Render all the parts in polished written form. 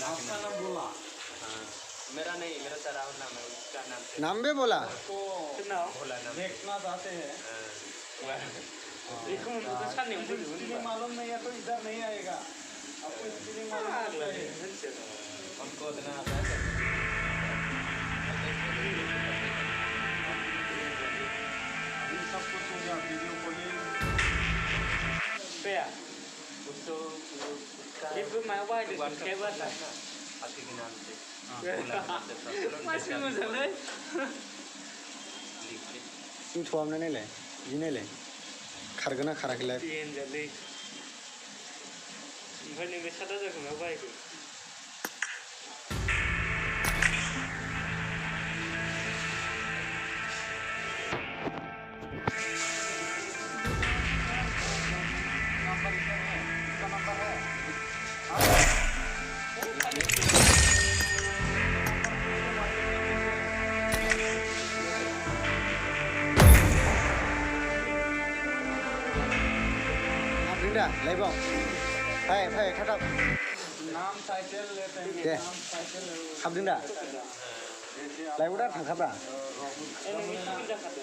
आपका नाम बोला मेरा नहीं मेरा तो राहुल नाम है उसका नाम से नाम भी बोला तो भोला नाम देखना चाहते हैं स्पेलिंग मालूम नहीं है तो इधर नहीं आएगा आपको स्पेलिंग मालूम है हमको इतना आता है सब कुछ हो गया वीडियो कॉलिंग पे उसको ये भी मैं वाई के बात है आपके के नाम से मासी मुझे तू थोड़ा नहीं ले ये नहीं ले खारगना खाराखिलाय ये जल्दी इधर नहीं मैं सादा जगह में वाई को लाइव भाई भाई खाता नाम टाइटल लेते हैं दे नाम टाइटल हाबदों दा लाइव दा थांखाब्रा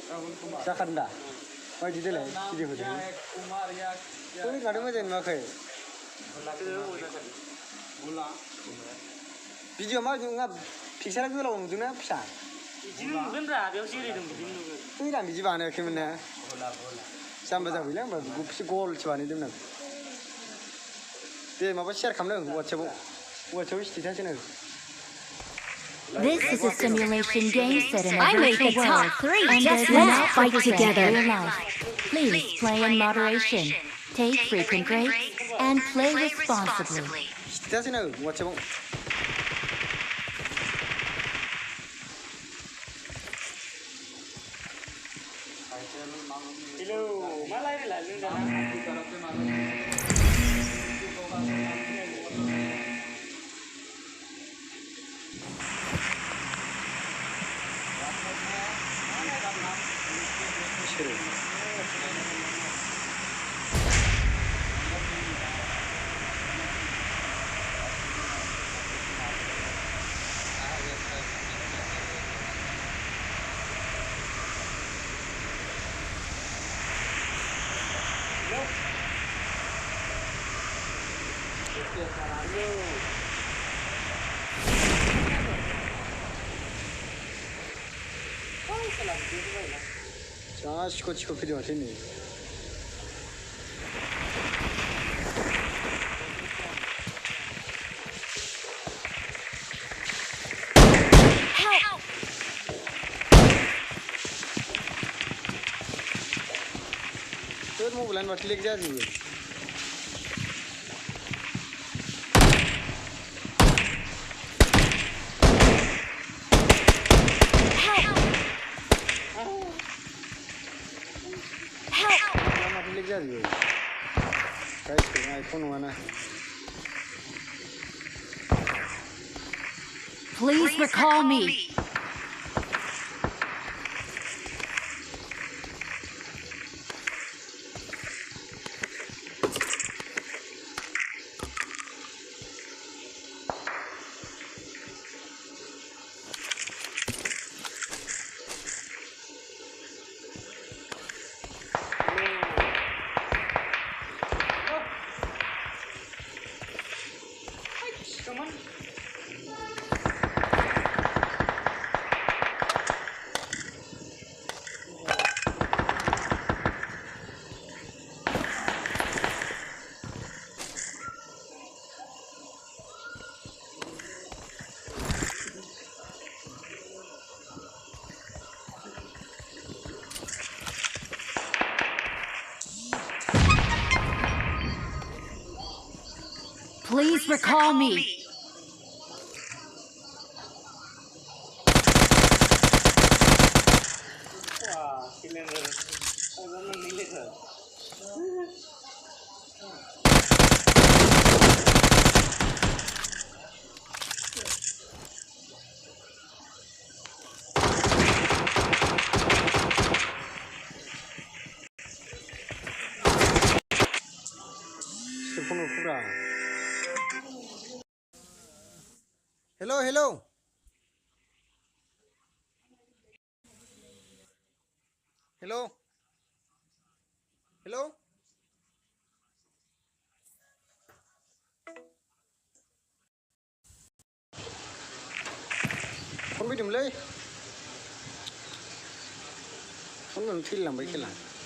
राहुल कुमार जाखादों दा माबायदि देलाय भिडिअ होदों कुमार या कोई गादों मोजां नुवाखै बोला भिडिअ मा नङा पिक्चारा गोलाव नुदोंना फिसा बिदिनो नुगोनब्रा बेयाव जिरायदों बिदिनो नुगोन ओइ आं बिदि बानायाखैमोन ना जाम्बा जाबायलै आंबा गुबसे गलसो बानायदोंमोन आं दे माबा शेयार खालामदों वाट्सएपआव स्टेटास होनो This is a simulation game set in a virtual world, and does not fight together. Please play in moderation, take frequent breaks, and play responsibly. Status होनो वाट्सएपआव हेलो मलाई नै लाग्दैन जना जा सिख' सिख' फैदों माथो नै मबाइलानो माथो लेक जाजोबो Please recall me. Please recall me. Hello, hello. Hello. Hello. Không biết điểm lấy. Không biết film làm mấy cái này.